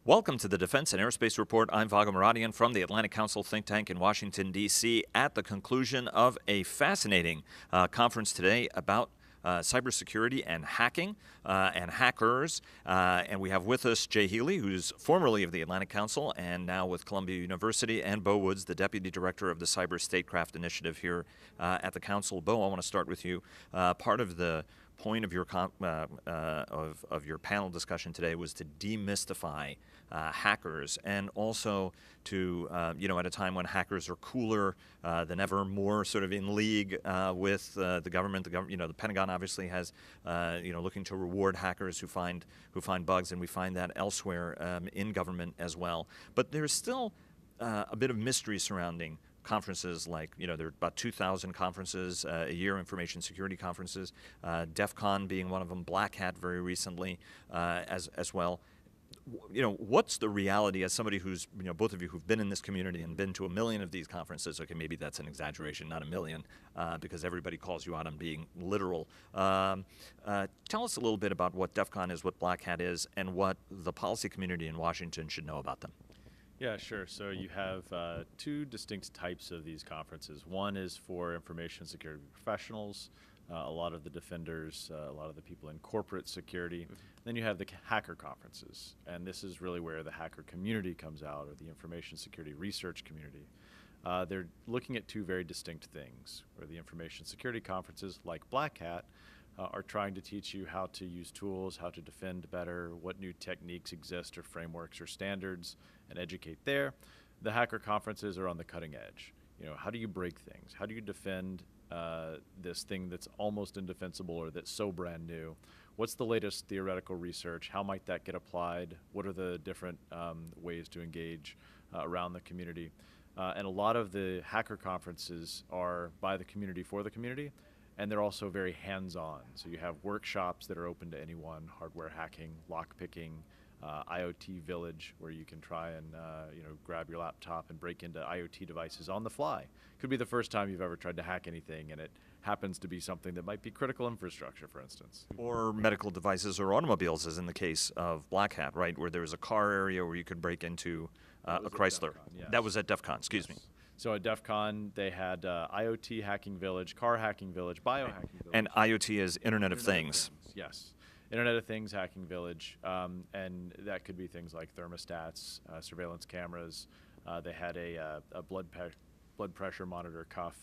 Welcome to the Defense and Aerospace Report. I'm Vago Muradian from the Atlantic Council think tank in Washington, D.C. at the conclusion of a fascinating conference today about cybersecurity and hacking and hackers. And we have with us Jay Healey, who's formerly of the Atlantic Council and now with Columbia University, and Beau Woods, the Deputy Director of the Cyber Statecraft Initiative here at the Council. Beau, I want to start with you. Part of the point of your your panel discussion today was to demystify hackers, and also to at a time when hackers are cooler than ever, more sort of in league with the government. The Pentagon obviously has looking to reward hackers who find bugs, and we find that elsewhere in government as well. But there's still a bit of mystery surrounding conferences like, there are about 2,000 conferences a year, information security conferences, DEFCON being one of them, Black Hat very recently as well. What's the reality as somebody who's, both of you who've been in this community and been to a million of these conferences? Okay, maybe that's an exaggeration, not a million, because everybody calls you out on being literal. Tell us a little bit about what DEFCON is, what Black Hat is, and what the policy community in Washington should know about them. Yeah, sure. So you have two distinct types of these conferences. One is for information security professionals, a lot of the defenders, a lot of the people in corporate security. Mm-hmm. Then you have the hacker conferences, and this is really where the hacker community comes out, or the information security research community. They're looking at two very distinct things, where the information security conferences, like Black Hat, are trying to teach you how to use tools, how to defend better, what new techniques exist or frameworks or standards, and educate there. The hacker conferences are on the cutting edge. How do you break things? How do you defend this thing that's almost indefensible or that's so brand new? What's the latest theoretical research? How might that get applied? What are the different ways to engage around the community? And a lot of the hacker conferences are by the community for the community, and they're also very hands-on. So you have workshops that are open to anyone: hardware hacking, lockpicking, IoT Village, where you can try and grab your laptop and break into IoT devices on the fly. Could be the first time you've ever tried to hack anything, and it happens to be something that might be critical infrastructure, for instance. Or medical devices or automobiles, as in the case of Black Hat, right, where there was a car area where you could break into a Chrysler. DEFCON, yes. That was at DEFCON, excuse me. So at DEFCON, they had IoT Hacking Village, Car Hacking Village, Biohacking Village. And IoT is Internet of Things. Yes. Internet of Things Hacking Village, and that could be things like thermostats, surveillance cameras. They had a blood pressure monitor cuff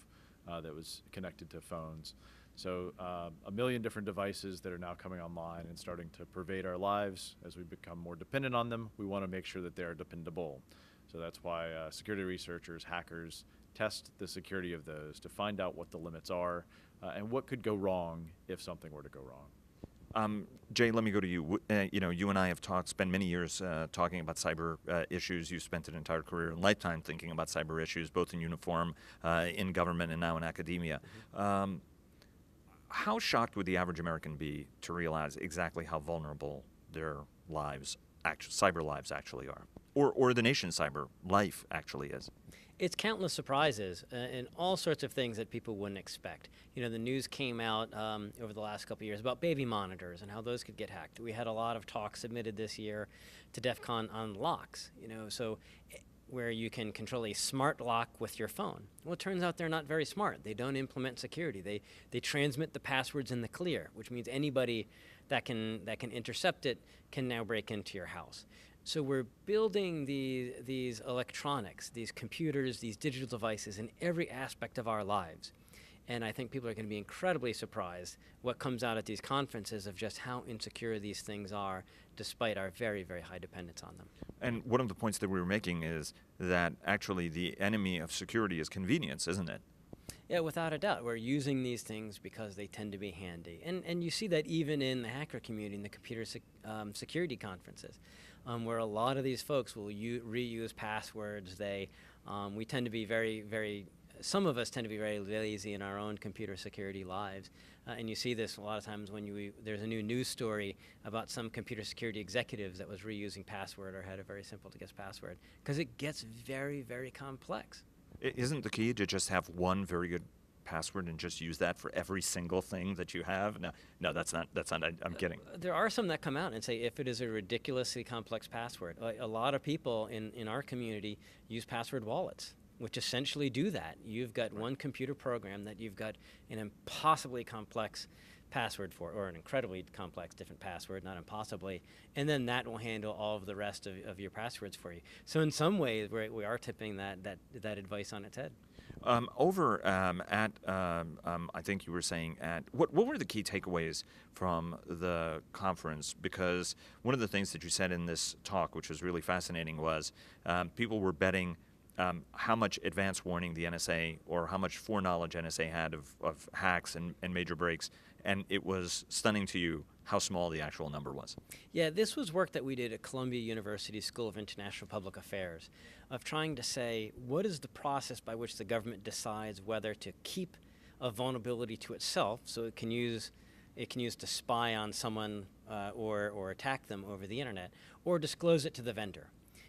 that was connected to phones. So a million different devices that are now coming online and starting to pervade our lives. As we become more dependent on them, we want to make sure that they're dependable. So that's why security researchers, hackers, test the security of those to find out what the limits are and what could go wrong if something were to go wrong. Jay, let me go to you. You and I have spent many years talking about cyber issues. You've spent an entire career and lifetime thinking about cyber issues, both in uniform, in government, and now in academia. Mm-hmm. How shocked would the average American be to realize exactly how vulnerable their lives, cyber lives actually are, or the nation's cyber life actually is? It's countless surprises and all sorts of things that people wouldn't expect. The news came out over the last couple of years about baby monitors and how those could get hacked. We had a lot of talk submitted this year to DEFCON on locks, where you can control a smart lock with your phone. Well, it turns out they're not very smart. They don't implement security. They transmit the passwords in the clear, which means anybody that can intercept it can now break into your house. So we're building these electronics, these computers, these digital devices in every aspect of our lives. And I think people are going to be incredibly surprised what comes out at these conferences of just how insecure these things are, despite our very, very high dependence on them. And one of the points that we were making is that actually the enemy of security is convenience, isn't it? Yeah, without a doubt. We're using these things because they tend to be handy. And you see that even in the hacker community, in the computer security conferences, where a lot of these folks will reuse passwords. We tend to be some of us tend to be very lazy in our own computer security lives. And you see this a lot of times when there's a new news story about some computer security executives that was reusing password or had a very simple to guess password, because it gets very, very complex. Isn't the key to just have one very good password and just use that for every single thing that you have? No, that's not. I'm kidding. There are some that come out and say if it is a ridiculously complex password. A lot of people in our community use password wallets, which essentially do that. You've got one computer program that you've got an impossibly complex password for, or an incredibly complex different password, not impossibly, and then that will handle all of the rest of your passwords for you. So in some ways, we are tipping that advice on its head. I think you were saying what were the key takeaways from the conference? Because one of the things that you said in this talk, which was really fascinating, was people were betting how much advance warning the NSA or how much foreknowledge NSA had of hacks and major breaks, and it was stunning to you how small the actual number was. Yeah, this was work that we did at Columbia University School of International Public Affairs, of trying to say what is the process by which the government decides whether to keep a vulnerability to itself, so it can use to spy on someone or attack them over the internet, or disclose it to the vendor.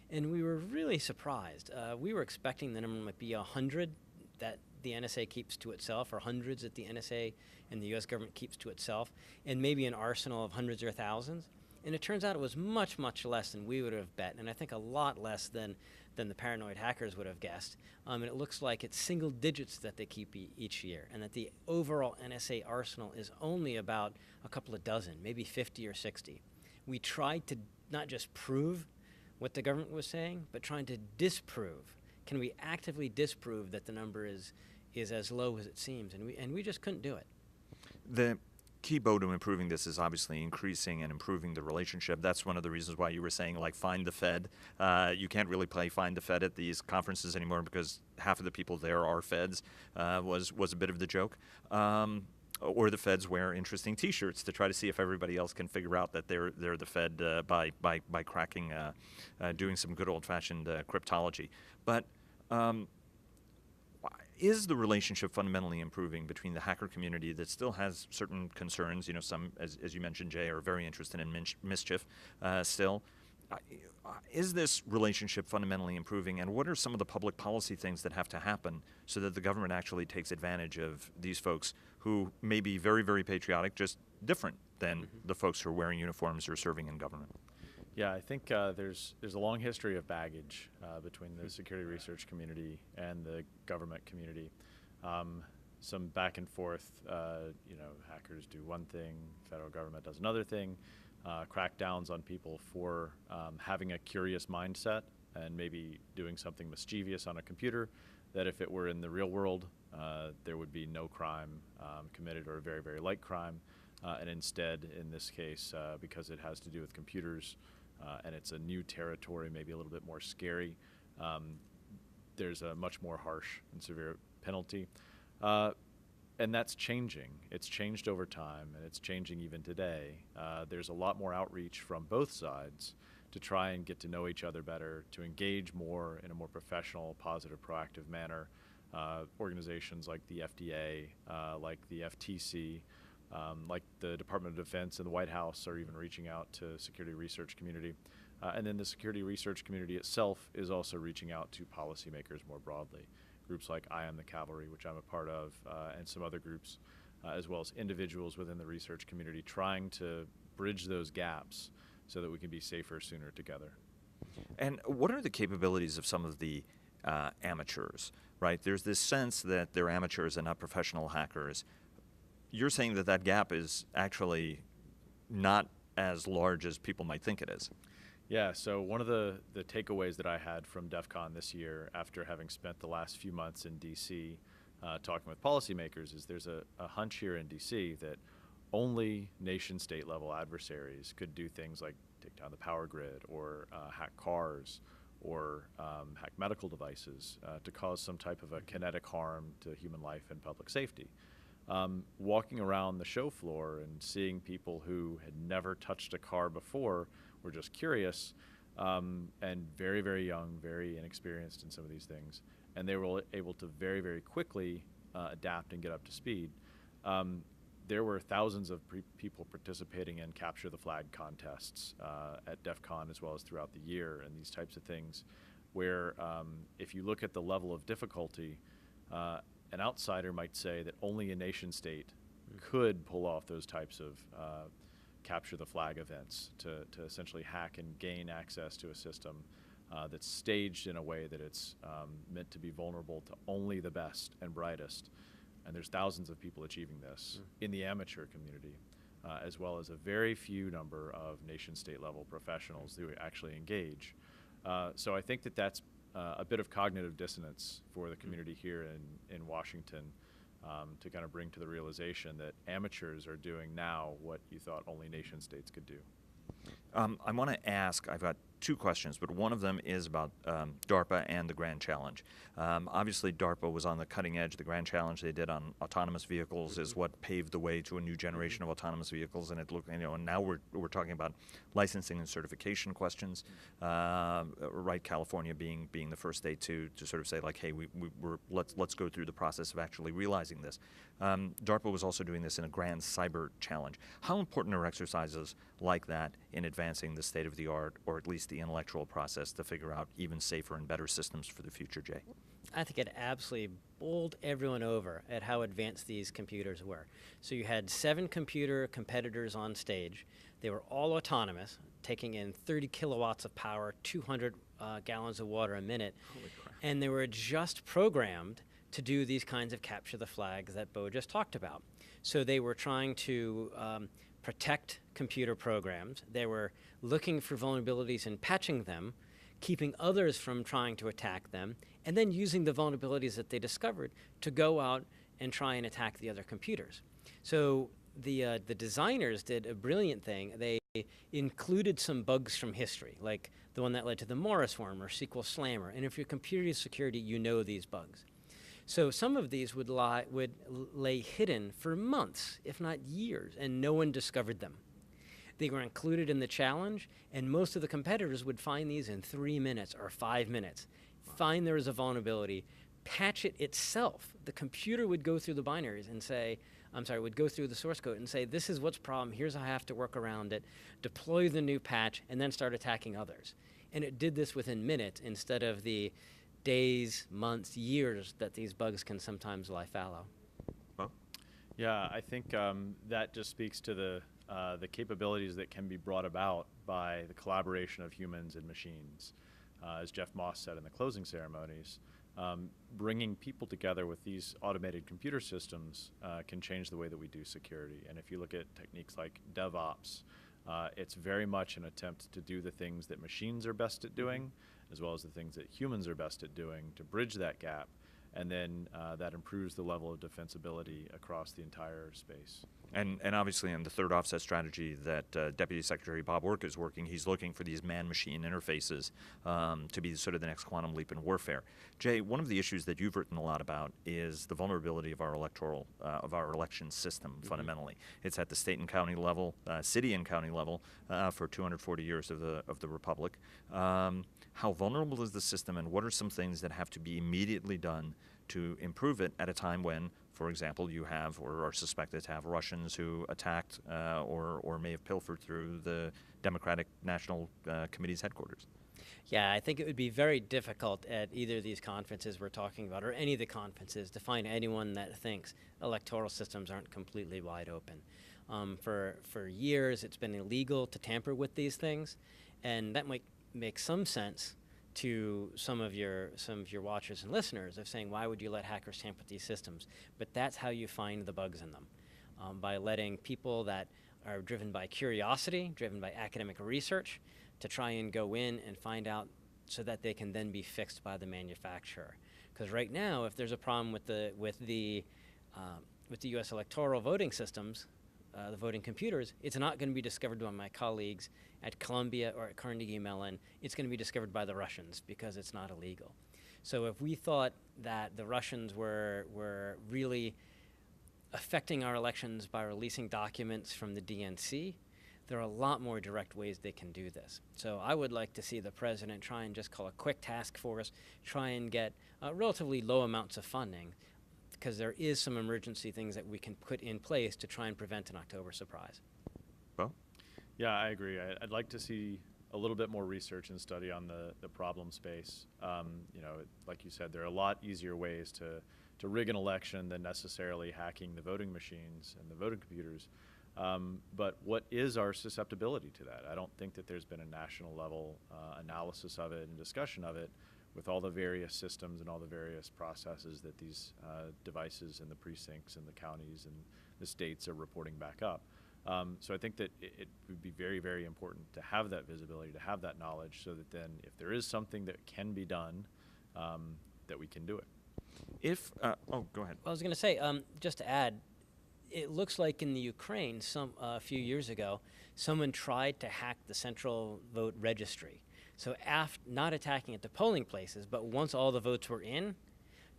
And we were really surprised. We were expecting the number might be 100 that the NSA keeps to itself, or hundreds that the NSA and the U.S. government keeps to itself, and maybe an arsenal of hundreds or thousands. And it turns out it was much, much less than we would have bet, and I think a lot less than the paranoid hackers would have guessed. And it looks like it's single digits that they keep each year, and that the overall NSA arsenal is only about a couple of dozen, maybe 50 or 60. We tried to not just prove what the government was saying, but trying to disprove. Can we actively disprove that the number is as low as it seems? And we just couldn't do it. The key, Beau, to improving this is obviously increasing and improving the relationship. That's one of the reasons why you were saying, like, find the Fed. You can't really play find the Fed at these conferences anymore because half of the people there are Feds, was a bit of the joke. Or the Feds wear interesting T-shirts to try to see if everybody else can figure out that they're the Fed by cracking, doing some good old-fashioned cryptology. But is the relationship fundamentally improving between the hacker community that still has certain concerns? You know, some, as you mentioned, Jay, are very interested in mischief still. Is this relationship fundamentally improving, and what are some of the public policy things that have to happen so that the government actually takes advantage of these folks who may be very, very patriotic, just different than the folks who are wearing uniforms or serving in government? Yeah, I think there's a long history of baggage between the security research community and the government community. Some back and forth, hackers do one thing, federal government does another thing. Crackdowns on people for having a curious mindset and maybe doing something mischievous on a computer that if it were in the real world, there would be no crime committed or a very, very light crime. And instead, in this case, because it has to do with computers and it's a new territory, maybe a little bit more scary, there's a much more harsh and severe penalty. And that's changing. It's changed over time, and it's changing even today. There's a lot more outreach from both sides to try and get to know each other better, to engage more in a more professional, positive, proactive manner. Organizations like the FDA, like the FTC, like the Department of Defense and the White House are even reaching out to security research community. And then the security research community itself is also reaching out to policymakers more broadly. Groups like I Am the Cavalry, which I'm a part of, and some other groups, as well as individuals within the research community trying to bridge those gaps so that we can be safer sooner together. And what are the capabilities of some of the amateurs, right? There's this sense that they're amateurs and not professional hackers. You're saying that gap is actually not as large as people might think it is. Yeah, so one of the takeaways that I had from DEFCON this year after having spent the last few months in D.C. Talking with policymakers is there's a hunch here in D.C. that only nation-state level adversaries could do things like take down the power grid or hack cars or hack medical devices to cause some type of a kinetic harm to human life and public safety. Walking around the show floor and seeing people who had never touched a car before were just curious and very, very young, very inexperienced in some of these things. And they were able to very, very quickly adapt and get up to speed. There were thousands of people participating in capture the flag contests at DEFCON as well as throughout the year and these types of things where if you look at the level of difficulty, an outsider might say that only a nation state could pull off those types of capture the flag events to essentially hack and gain access to a system that's staged in a way that it's meant to be vulnerable to only the best and brightest. And there's thousands of people achieving this in the amateur community, as well as a very few number of nation-state level professionals who actually engage. So I think that that's a bit of cognitive dissonance for the community here in Washington, to kind of bring to the realization that amateurs are doing now what you thought only nation states could do. I want to ask, I've got two questions, but one of them is about DARPA and the Grand Challenge. Obviously, DARPA was on the cutting edge. The Grand Challenge they did on autonomous vehicles is what paved the way to a new generation of autonomous vehicles, and it looked, and now we're talking about licensing and certification questions. Right, California being the first state to sort of say like, hey, let's go through the process of actually realizing this. DARPA was also doing this in a Grand Cyber Challenge. How important are exercises like that in advancing the state of the art, or at least the intellectual process, to figure out even safer and better systems for the future, Jay? I think it absolutely bowled everyone over at how advanced these computers were. So you had 7 computer competitors on stage. They were all autonomous, taking in 30 kilowatts of power, 200 gallons of water a minute. Holy crap. And they were just programmed to do these kinds of capture the flags that Beau just talked about. So they were trying to protect computer programs. They were looking for vulnerabilities and patching them, keeping others from trying to attack them, and then using the vulnerabilities that they discovered to go out and try and attack the other computers. So the designers did a brilliant thing. They included some bugs from history, like the one that led to the Morris worm or SQL Slammer. And if you're computer security, you know these bugs. So some of these would lay hidden for months, if not years, and no one discovered them. They were included in the challenge, and most of the competitors would find these in 3 minutes or 5 minutes. Wow. Find there was a vulnerability, patch it itself. The computer would go through the binaries and say, would go through the source code and say, this is what's problem, here's how I have to work around it, deploy the new patch, and then start attacking others. And it did this within minutes instead of the days, months, years that these bugs can sometimes lie fallow. Well, yeah, I think that just speaks to the capabilities that can be brought about by the collaboration of humans and machines. As Jeff Moss said in the closing ceremonies, bringing people together with these automated computer systems can change the way that we do security. And if you look at techniques like DevOps, it's very much an attempt to do the things that machines are best at doing, as well as the things that humans are best at doing, to bridge that gap, and then that improves the level of defensibility across the entire space. And obviously in the third offset strategy that Deputy Secretary Bob Work is working, he's looking for these man-machine interfaces to be sort of the next quantum leap in warfare. Jay, one of the issues that you've written a lot about is the vulnerability of our election system, fundamentally. It's at the state and county level, city and county level, for 240 years of the Republic. How vulnerable is the system, and what are some things that have to be immediately done to improve it at a time when, for example, you have or are suspected to have Russians who attacked or may have pilfered through the Democratic National Committee's headquarters? Yeah, I think it would be very difficult at either of these conferences we're talking about, or any of the conferences, to find anyone that thinks electoral systems aren't completely wide open. For years, it's been illegal to tamper with these things, and that might make some sense to some of your watchers and listeners of saying, why would you let hackers tamper with these systems? But that's how you find the bugs in them, by letting people that are driven by curiosity, driven by academic research, to try and go in and find out so that they can then be fixed by the manufacturer. Because right now, if there's a problem with the U.S. electoral voting systems, the voting computers, it's not going to be discovered by my colleagues at Columbia or at Carnegie Mellon. It's going to be discovered by the Russians because it's not illegal. So if we thought that the Russians were really affecting our elections by releasing documents from the DNC, there are a lot more direct ways they can do this. So I would like to see the president try and just call a quick task force, try and get relatively low amounts of funding, because there is some emergency things that we can put in place to try and prevent an October surprise. Well, yeah, I agree. I'd like to see a little bit more research and study on the problem space. Like you said, there are a lot easier ways to rig an election than necessarily hacking the voting machines and the voting computers. But what is our susceptibility to that? I don't think that there's been a national level analysis of it and discussion of it with all the various systems and all the various processes that these devices and the precincts and the counties and the states are reporting back up. So I think that it would be very, very important to have that visibility, to have that knowledge, so that then if there is something that can be done, that we can do it. Go ahead. I was going to say, just to add, it looks like in the Ukraine, a few years ago, someone tried to hack the central vote registry. So not attacking at the polling places, but once all the votes were in,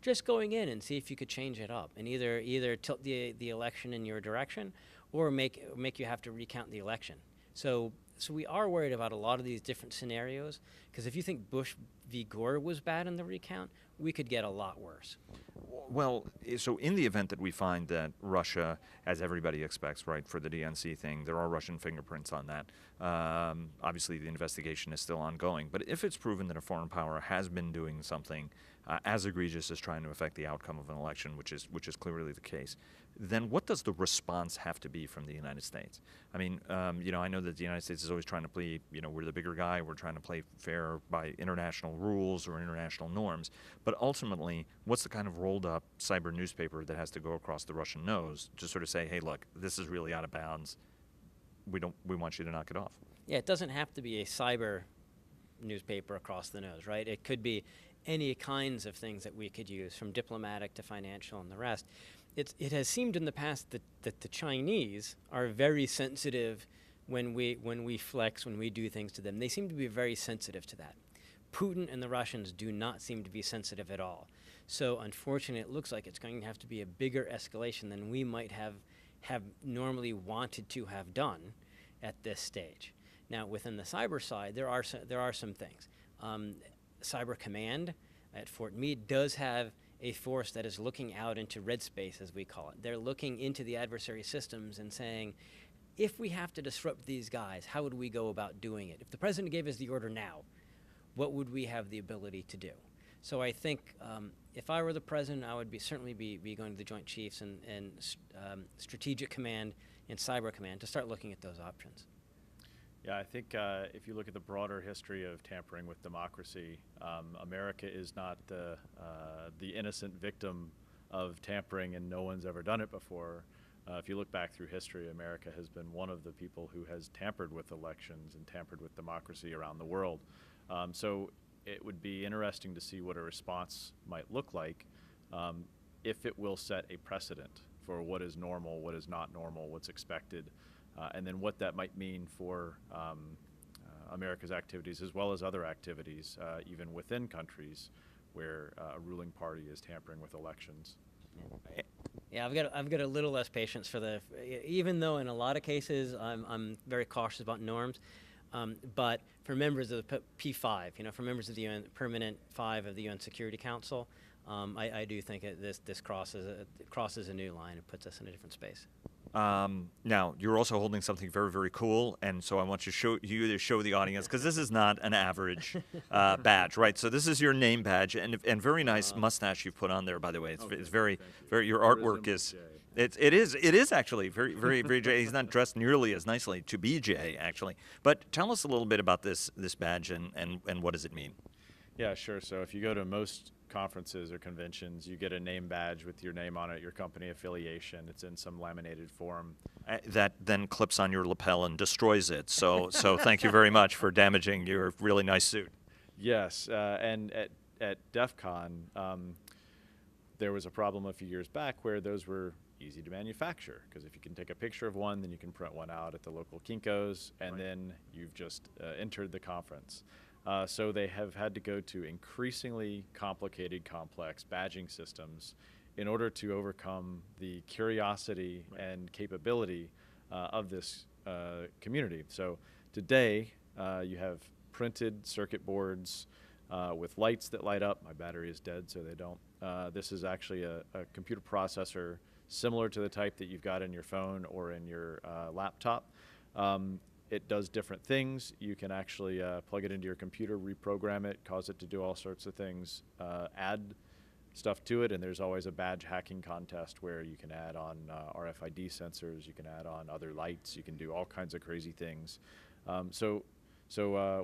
just going in and see if you could change it up and either tilt the election in your direction or make you have to recount the election. So we are worried about a lot of these different scenarios, because if you think Bush v. Gore was bad in the recount, we could get a lot worse. Well, so in the event that we find that Russia, as everybody expects, right, for the DNC thing, there are Russian fingerprints on that. Obviously, the investigation is still ongoing. But if it's proven that a foreign power has been doing something as egregious as trying to affect the outcome of an election, which is clearly the case, then what does the response have to be from the United States? I mean, I know that the United States is always trying to play, we're the bigger guy, we're trying to play fair by international rules or international norms. But ultimately, what's the kind of rolled-up cyber newspaper that has to go across the Russian nose to sort of say, hey, look, this is really out of bounds. We want you to knock it off. Yeah, it doesn't have to be a cyber newspaper across the nose, right? It could be any kinds of things that we could use, from diplomatic to financial and the rest. It has seemed in the past that the Chinese are very sensitive when we flex, when we do things to them. They seem to be very sensitive to that. Putin and the Russians do not seem to be sensitive at all. So unfortunately, it looks like it's going to have to be a bigger escalation than we might have normally wanted to have done at this stage. Now, within the cyber side, there are some things. Cyber Command at Fort Meade does have a force that is looking out into red space, as we call it. They're looking into the adversary systems and saying, if we have to disrupt these guys, how would we go about doing it? If the president gave us the order now, what would we have the ability to do? So I think if I were the president, I would certainly be going to the Joint Chiefs and Strategic Command and Cyber Command to start looking at those options. Yeah, I think if you look at the broader history of tampering with democracy, America is not the innocent victim of tampering, and no one's ever done it before. If you look back through history, America has been one of the people who has tampered with elections and tampered with democracy around the world. So it would be interesting to see what a response might look like, if it will set a precedent for what is normal, what is not normal, what's expected. And then what that might mean for America's activities, as well as other activities, even within countries where a ruling party is tampering with elections. Yeah, I've got a little less patience for even though in a lot of cases I'm very cautious about norms. But for members of the P5, for members of the UN, Permanent 5 of the UN Security Council, I do think this crosses a new line and puts us in a different space. Now, you're also holding something very, very cool, and so I want you to show the audience, because this is not an average badge, right? So this is your name badge, and very nice mustache you've put on there, by the way. It's very, your artwork is. It is actually very, very, very Jay. He's not dressed nearly as nicely to be Jay, actually. But tell us a little bit about this badge and what does it mean? Yeah, sure. So if you go to most conferences or conventions, you get a name badge with your name on it, your company affiliation. It's in some laminated form. That then clips on your lapel and destroys it. So thank you very much for damaging your really nice suit. Yes, and at DEFCON, there was a problem a few years back where those were easy to manufacture, because if you can take a picture of one, then you can print one out at the local Kinko's, and then you've just entered the conference. So they have had to go to increasingly complicated, complex badging systems in order to overcome the curiosity and capability of this community. So today, you have printed circuit boards with lights that light up. My battery is dead, so they don't. This is actually a computer processor similar to the type that you've got in your phone or in your laptop. it does different things. You can actually plug it into your computer, reprogram it, cause it to do all sorts of things, add stuff to it, and there's always a badge hacking contest where you can add on RFID sensors, you can add on other lights, you can do all kinds of crazy things. So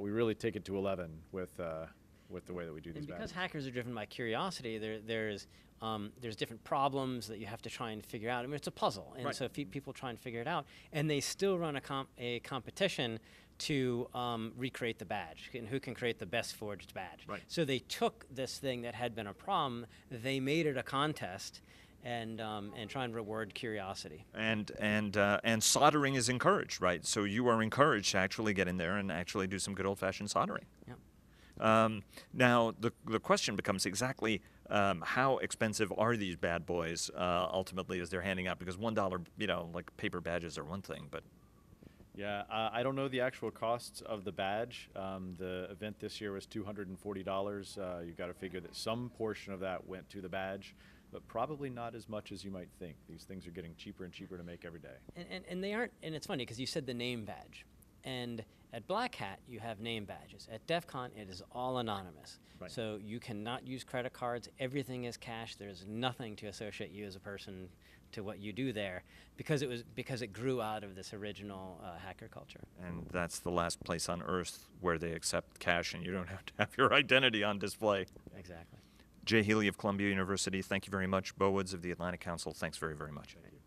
we really take it to 11 with the way that we do these And because badges. hackers are driven by curiosity, there's different problems that you have to try and figure out. I mean, it's a puzzle, and Right. so people try and figure it out, and they still run a competition to recreate the badge, and who can create the best forged badge. Right. So they took this thing that had been a problem, they made it a contest, and try and reward curiosity. And soldering is encouraged, right? So you are encouraged to actually get in there and actually do some good old-fashioned soldering. Yep. Now, the question becomes exactly how expensive are these bad boys ultimately as they're handing out? Because $1, like paper badges are one thing, but Yeah, I don't know the actual costs of the badge. The event this year was $240. You've got to figure that some portion of that went to the badge, but probably not as much as you might think. These things are getting cheaper and cheaper to make every day. And they aren't, and it's funny because you said the name badge. And at Black Hat, you have name badges. At DEFCON, it is all anonymous. Right. So you cannot use credit cards. Everything is cash. There's nothing to associate you as a person to what you do there because it grew out of this original hacker culture. and that's the last place on earth where they accept cash and you don't have to have your identity on display. Exactly. Jay Healey of Columbia University, thank you very much. Beau Woods of the Atlantic Council, thanks very, very much. Thank you.